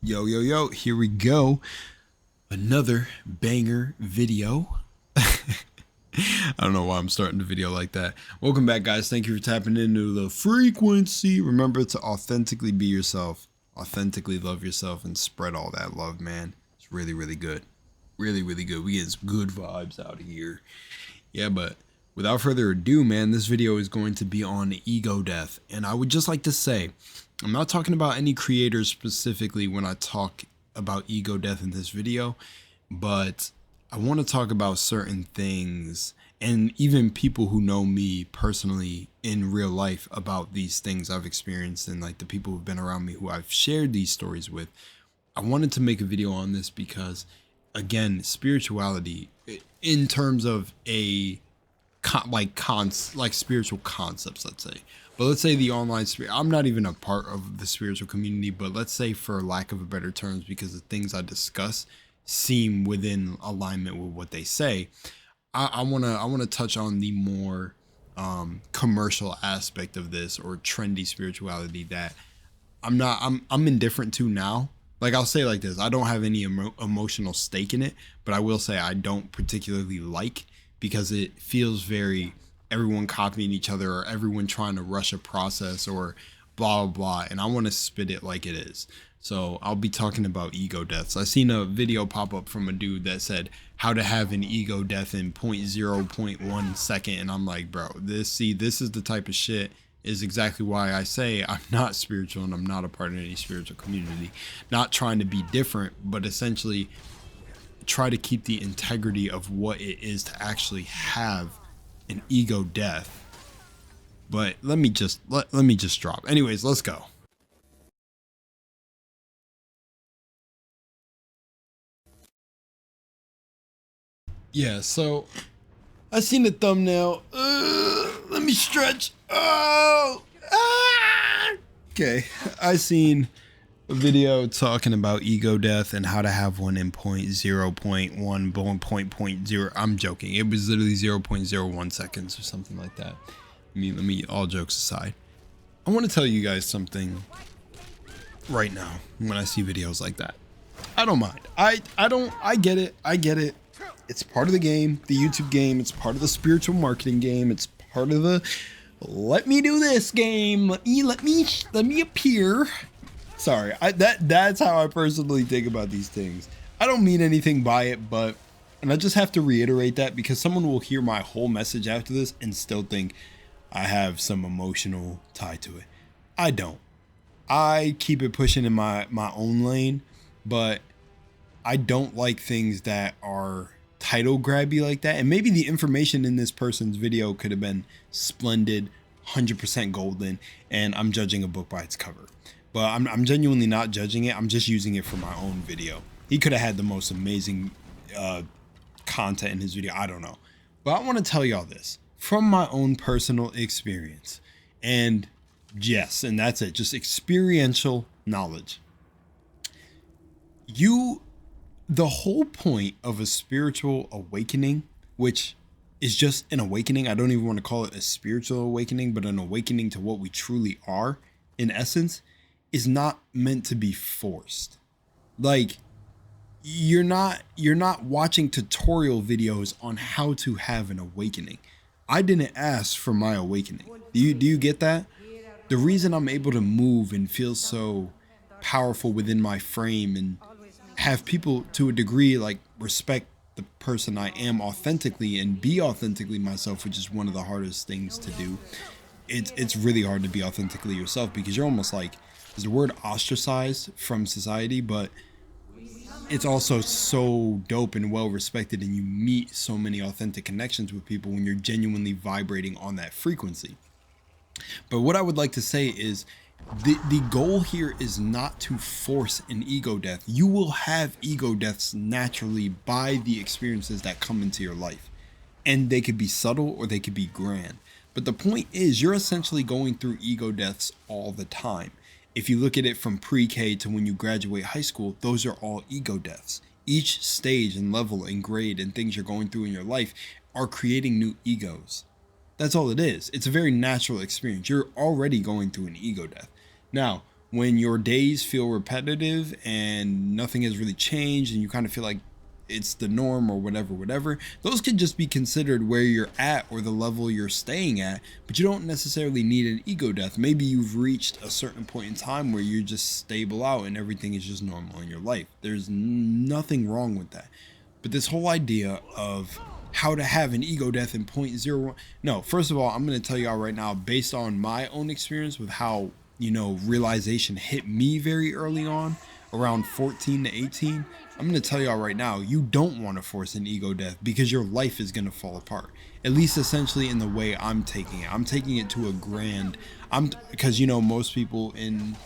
Yo, yo, yo, here we go. Another banger video. I don't know why I'm starting the video like that. Welcome back, guys. Thank you for tapping into the frequency. Remember to authentically be yourself, authentically love yourself, and spread all that love, man. It's really, really good. Really, really good. We get some good vibes out of here. Yeah, but without further ado, man, this video is going to be on ego death. And I would just like to say, I'm not talking about any creators specifically when I talk about ego death in this video, but I want to talk about certain things and even people who know me personally in real life about these things I've experienced and like the people who've been around me who I've shared these stories with. I wanted to make a video on this because, again, spirituality in terms of a like spiritual concepts, let's say. But let's say the online spirit, I'm not even a part of the spiritual community, but let's say for lack of a better terms, because the things I discuss seem within alignment with what they say, I wanna touch on the more commercial aspect of this, or trendy spirituality that I'm indifferent to now. Like, I'll say it like this: I don't have any emotional stake in it, but I will say I don't particularly like, because it feels very everyone copying each other or everyone trying to rush a process or blah, blah, blah. And I want to spit it like it is. So I'll be talking about ego deaths. I seen a video pop up from a dude that said how to have an ego death in 0.0.1 second. And I'm like, bro, this is the type of shit is exactly why I say I'm not spiritual and I'm not a part of any spiritual community. Not trying to be different, but essentially try to keep the integrity of what it is to actually have an ego death. But let me just drop. Anyways, let's go. Yeah, so I seen the thumbnail. Let me stretch. Oh, okay. I seen a video talking about ego death and how to have one in 0.0.1 I'm joking. It was literally 0.01 seconds or something like that. Let me all jokes aside, I want to tell you guys something right now. When I see videos like that, I don't mind. I get it. It's part of the game, the YouTube game. It's part of the spiritual marketing game. It's part of the let me do this game. Let me appear. Sorry, that's how I personally think about these things. I don't mean anything by it, and I just have to reiterate that because someone will hear my whole message after this and still think I have some emotional tie to it. I don't. I keep it pushing in my own lane, but I don't like things that are title grabby like that. And maybe the information in this person's video could have been splendid, 100% golden, and I'm judging a book by its cover. But I'm genuinely not judging it. I'm just using it for my own video. He could have had the most amazing content in his video. I don't know. But I want to tell y'all this from my own personal experience. And yes, and that's it. Just experiential knowledge. The whole point of a spiritual awakening, which is just an awakening. I don't even want to call it a spiritual awakening, but an awakening to what we truly are in essence, is not meant to be forced. Like, you're not watching tutorial videos on how to have an awakening. I didn't ask for my awakening. Do you get that? The reason I'm able to move and feel so powerful within my frame and have people to a degree like respect the person I am authentically and be authentically myself, which is one of the hardest things to do. It's really hard to be authentically yourself because you're almost like, is the word ostracized from society, but it's also so dope and well respected, and you meet so many authentic connections with people when you're genuinely vibrating on that frequency. But what I would like to say is the goal here is not to force an ego death. You will have ego deaths naturally by the experiences that come into your life, and they could be subtle or they could be grand. But the point is, you're essentially going through ego deaths all the time. If you look at it from pre-K to when you graduate high school, those are all ego deaths. Each stage and level and grade and things you're going through in your life are creating new egos. That's all it is. It's a very natural experience. You're already going through an ego death. Now, when your days feel repetitive and nothing has really changed and you kind of feel like it's the norm or whatever, those could just be considered where you're at or the level you're staying at, but you don't necessarily need an ego death. Maybe you've reached a certain point in time where you're just stable out and everything is just normal in your life. There's nothing wrong with that. But this whole idea of how to have an ego death in 0.01, no, first of all, I'm going to tell y'all right now, based on my own experience with how, you know, realization hit me very early on, around 14 to 18, I'm going to tell y'all right now, you don't want to force an ego death because your life is going to fall apart. At least essentially in the way I'm taking it. I'm taking it to a grand, because, you know, most people in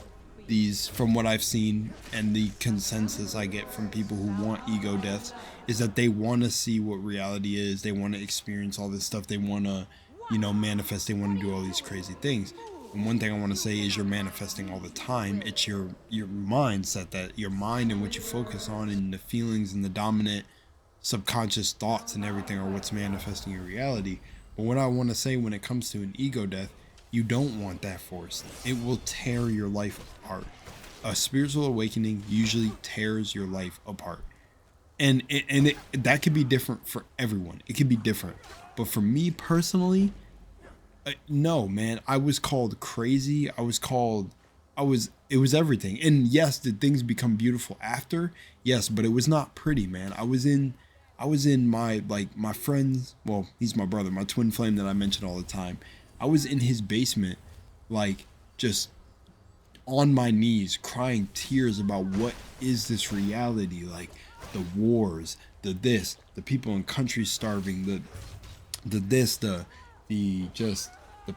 these, from what I've seen and the consensus I get from people who want ego deaths, is that they want to see what reality is. They want to experience all this stuff. They want to, you know, manifest. They want to do all these crazy things. And one thing I want to say is you're manifesting all the time. It's your mindset, that your mind and what you focus on and the feelings and the dominant subconscious thoughts and everything are what's manifesting your reality. But what I want to say when it comes to an ego death, you don't want that force. It will tear your life apart. A spiritual awakening usually tears your life apart. And that could be different for everyone. It could be different. But for me personally, no, man, I was called crazy. it was everything. And yes, did things become beautiful after? Yes, but it was not pretty, man. I was in my, like, my friend's, well, he's my brother, my twin flame that I mention all the time. I was in his basement, like, just on my knees, crying tears about what is this reality? Like, the wars, the people in countries starving, the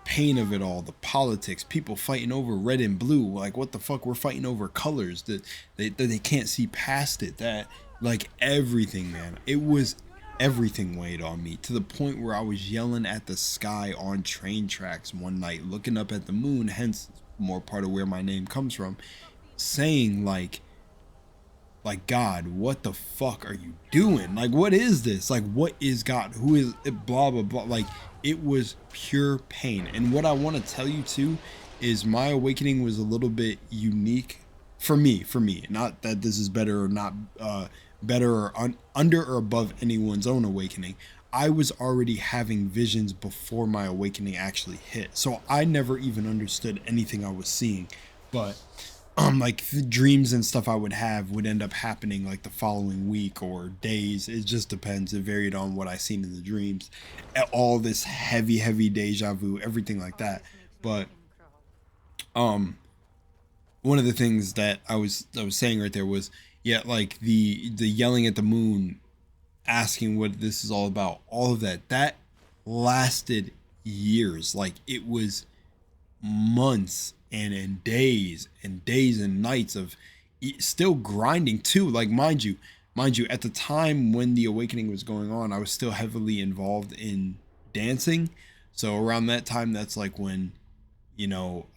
pain of it all, the politics, people fighting over red and blue. Like, what the fuck? We're fighting over colors that they can't see past it. That, like, everything, man. It was, everything weighed on me to the point where I was yelling at the sky on train tracks one night, looking up at the moon, hence more part of where my name comes from, saying like, God, what the fuck are you doing? Like, what is this? Like, what is God? Who is it? Blah, blah, blah. Like, it was pure pain. And what I want to tell you too is my awakening was a little bit unique for me. Not that this is better or not better or under or above anyone's own awakening. I was already having visions before my awakening actually hit. So I never even understood anything I was seeing. But like the dreams and stuff I would have would end up happening like the following week or days. It just depends. It varied on what I seen in the dreams. All this heavy deja vu, everything like that. But one of the things that I was saying right there was, yeah, like the yelling at the moon, asking what this is all about, all of that lasted years. Like, it was months and days and nights of still grinding too. Like, mind you, at the time when the awakening was going on, I was still heavily involved in dancing. So around that time, that's like when, Big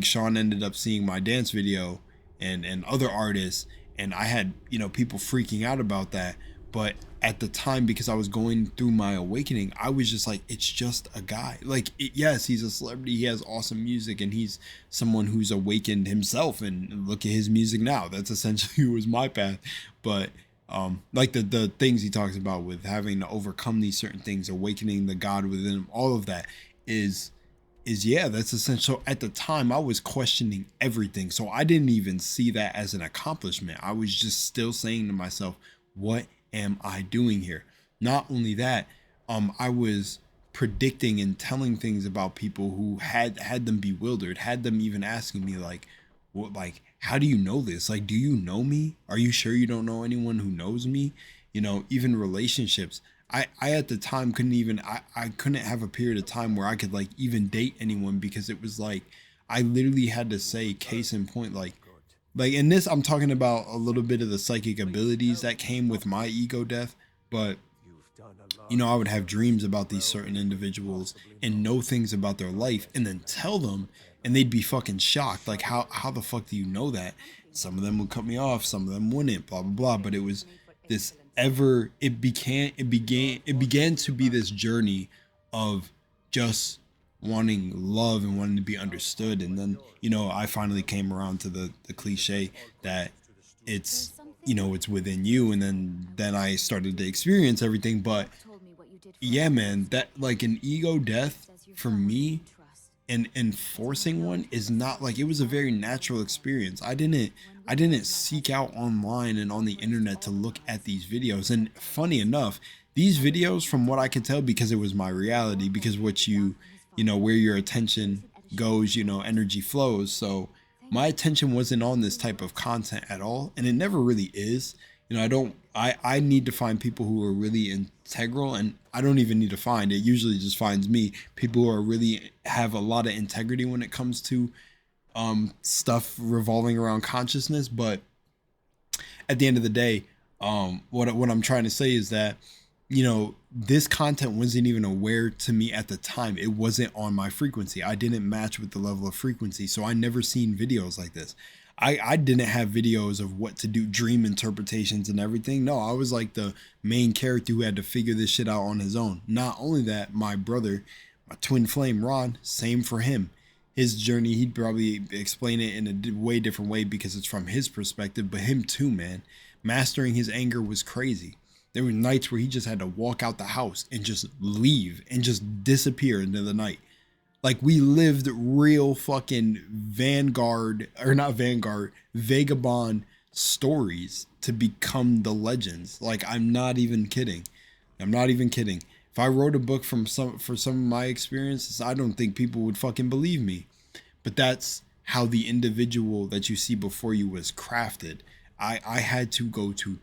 Sean ended up seeing my dance video and other artists, and I had, people freaking out about that. But at the time, because I was going through my awakening, I was just like, it's just a guy. Like, yes, he's a celebrity. He has awesome music, and he's someone who's awakened himself. And look at his music now. That's essentially who was my path. But like the things he talks about with having to overcome these certain things, awakening the God within him, all of that is yeah, that's essential. At the time, I was questioning everything. So I didn't even see that as an accomplishment. I was just still saying to myself, what am I doing here? Not only that, I was predicting and telling things about people who had them bewildered, had them even asking me like, what, like, how do you know this? Like, do you know me? Are you sure you don't know anyone who knows me? Even relationships. I at the time I couldn't have a period of time where I could like even date anyone, because it was like, I literally had to say, case in point, like in this, I'm talking about a little bit of the psychic abilities that came with my ego death. But, I would have dreams about these certain individuals and know things about their life and then tell them, and they'd be fucking shocked. Like, how the fuck do you know that? Some of them would cut me off, some of them wouldn't, blah, blah, blah. But it was this it began to be this journey of just wanting love and wanting to be understood. And then, you know, I finally came around to the cliche that it's, you know, it's within you. And then I started to experience everything. But yeah, man, that like an ego death for me, and enforcing one is not like, it was a very natural experience. I didn't seek out online and on the internet to look at these videos. And funny enough, these videos, from what I can tell, because it was my reality, because what you know, where your attention goes, you know, energy flows. So my attention wasn't on this type of content at all, and it never really is. You know, I need to find people who are really integral, and I don't even need to find it. Usually just finds me people who are really have a lot of integrity when it comes to stuff revolving around consciousness. But at the end of the day, what I'm trying to say is that, you know, this content wasn't even aware to me at the time. It wasn't on my frequency. I didn't match with the level of frequency, so I never seen videos like this. I didn't have videos of what to do, dream interpretations and everything. No, I was like the main character who had to figure this shit out on his own. Not only that, my brother, my twin flame Ron, same for him. His journey, he'd probably explain it in a way different way because it's from his perspective, but him too, man. Mastering his anger was crazy. There were nights where he just had to walk out the house and just leave and just disappear into the night. Like, we lived real fucking Vanguard, or not Vanguard, Vagabond stories to become the legends. Like, I'm not even kidding. I'm not even kidding. If I wrote a book for some of my experiences, I don't think people would fucking believe me. But that's how the individual that you see before you was crafted. I had to go through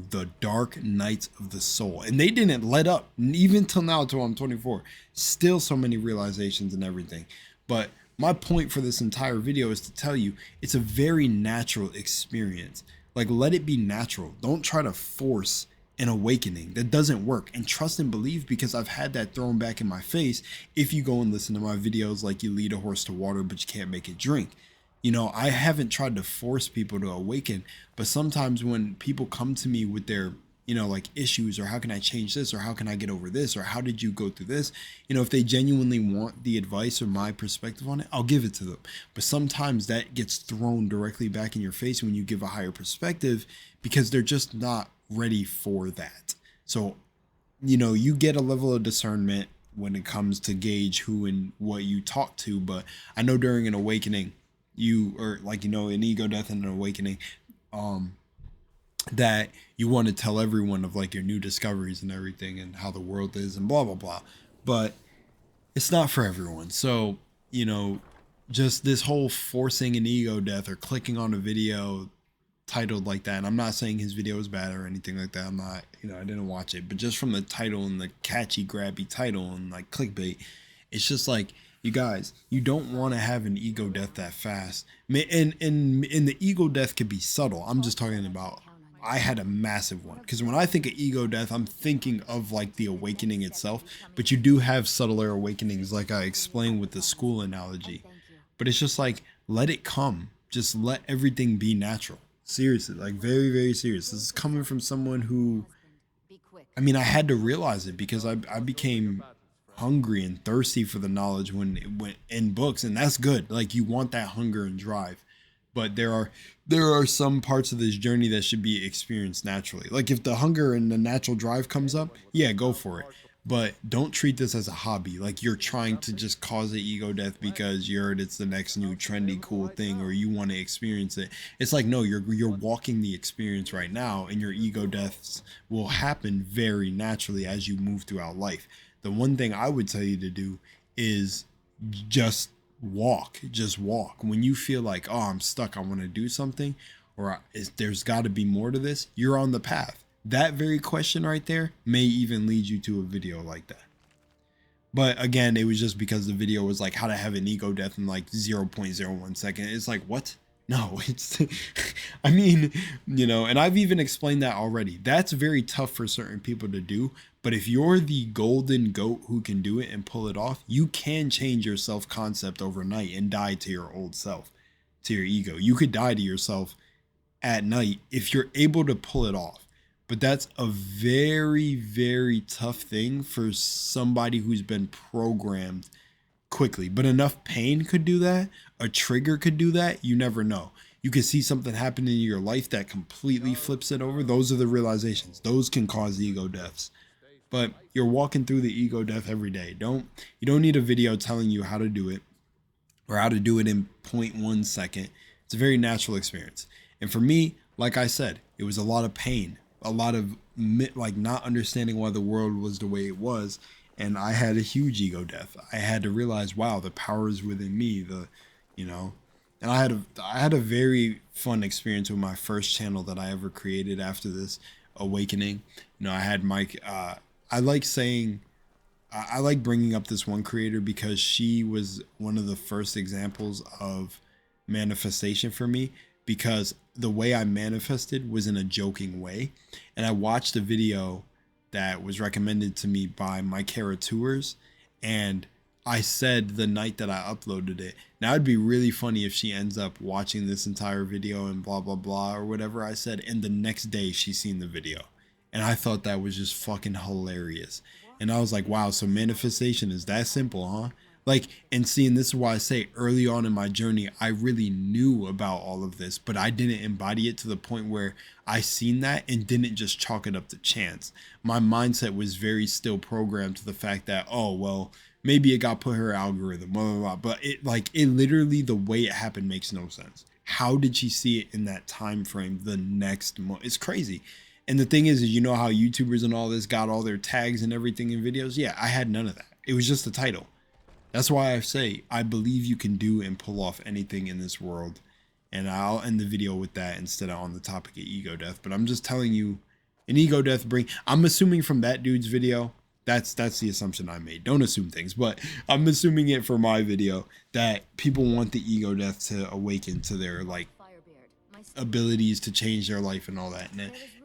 the dark nights of the soul, and they didn't let up even till now, till I'm 24. Still so many realizations and everything. But my point for this entire video is to tell you it's a very natural experience. Like, let it be natural. Don't try to force an awakening. That doesn't work. And trust and believe, because I've had that thrown back in my face. If you go and listen to my videos, like, you lead a horse to water but you can't make it drink. You know, I haven't tried to force people to awaken, but sometimes when people come to me with their, you know, like, issues, or how can I change this, or how can I get over this, or how did you go through this, you know, if they genuinely want the advice or my perspective on it, I'll give it to them. But sometimes that gets thrown directly back in your face when you give a higher perspective, because they're just not ready for that. So, you know, you get a level of discernment when it comes to gauge who and what you talk to. But I know during an awakening, you, or like, you know, an ego death and an awakening, that you want to tell everyone of like your new discoveries and everything and how the world is and blah blah blah, but it's not for everyone. So, you know, just this whole forcing an ego death or clicking on a video titled like that, and I'm not saying his video is bad or anything like that, I'm not, you know, I didn't watch it, but just from the title and the catchy grabby title and like clickbait, it's just like, you guys, you don't want to have an ego death that fast. And the ego death could be subtle. I'm just talking about, I had a massive one, because when I think of ego death, I'm thinking of like the awakening itself, but you do have subtler awakenings, like I explained with the school analogy. But it's just like, let it come. Just let everything be natural. Seriously, like, very, very serious. This is coming from someone who, I mean, I had to realize it because I became hungry and thirsty for the knowledge when it went in books, and that's good. Like, you want that hunger and drive, but there are some parts of this journey that should be experienced naturally. Like, if the hunger and the natural drive comes up, yeah, go for it, but don't treat this as a hobby, like you're trying to just cause an ego death because you heard it's the next new trendy cool thing or you want to experience it. It's like, no, you're walking the experience right now, and your ego deaths will happen very naturally as you move throughout life. The one thing I would tell you to do is just walk. Just walk. When you feel like, oh, I'm stuck, I want to do something, or there's got to be more to this, you're on the path. That very question right there may even lead you to a video like that. But again, it was just because the video was like how to have an ego death in like 0.01 second. It's like, what? No, it's, I mean, you know, and I've even explained that already. That's very tough for certain people to do. But if you're the golden goat who can do it and pull it off, you can change your self-concept overnight and die to your old self, to your ego. You could die to yourself at night if you're able to pull it off. But that's a very, very tough thing for somebody who's been programmed quickly, but enough pain could do that. A trigger could do that. You never know. You can see something happen in your life that completely flips it over. Those are the realizations. Those can cause ego deaths. But you're walking through the ego death every day. You don't need a video telling you how to do it or how to do it in 0.1 second. It's a very natural experience. And for me, like I said, it was a lot of pain, a lot of like not understanding why the world was the way it was. And I had a huge ego death. I had to realize, wow, the power is within me. And I had a very fun experience with my first channel that I ever created after this awakening. I had Mike. I like bringing up this one creator because she was one of the first examples of manifestation for me, because the way I manifested was in a joking way. And I watched a video that was recommended to me by my Kara Tours, and I said the night that I uploaded it, now it'd be really funny if she ends up watching this entire video and blah blah blah or whatever I said, and the next day she's seen the video. And I thought that was just fucking hilarious. And I was like, wow, so manifestation is that simple, huh? Like, and seeing, this is why I say early on in my journey, I really knew about all of this, but I didn't embody it to the point where I seen that and didn't just chalk it up to chance. My mindset was very still programmed to the fact that, oh, well, maybe it got put her algorithm, blah, blah, blah. But it literally, the way it happened makes no sense. How did she see it in that time frame the next month? It's crazy. And the thing is you know how YouTubers and all this got all their tags and everything in videos? Yeah, I had none of that. It was just the title. That's why I say I believe you can do and pull off anything in this world. And I'll end the video with that instead of on the topic of ego death. But I'm just telling you, an ego death I'm assuming from that dude's video, that's the assumption I made. Don't assume things, but I'm assuming it for my video that people want the ego death to awaken to their like abilities to change their life and all that,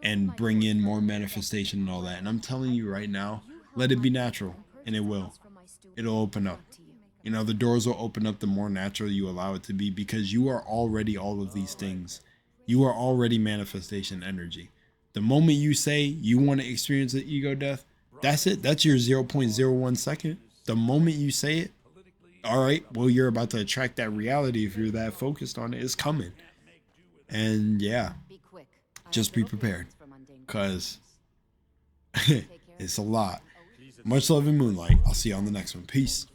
and bring in more manifestation and all that. And I'm telling you right now, let it be natural, and it will. It'll open up. The doors will open up the more natural you allow it to be, because you are already all of these things. You are already manifestation energy. The moment you say you want to experience the ego death, that's it. That's your 0.01 second. The moment you say it, all right, well, you're about to attract that reality. If you're that focused on it, it's coming. And yeah, just be prepared, because it's a lot. Much love in Moonlight. I'll see you on the next one. Peace.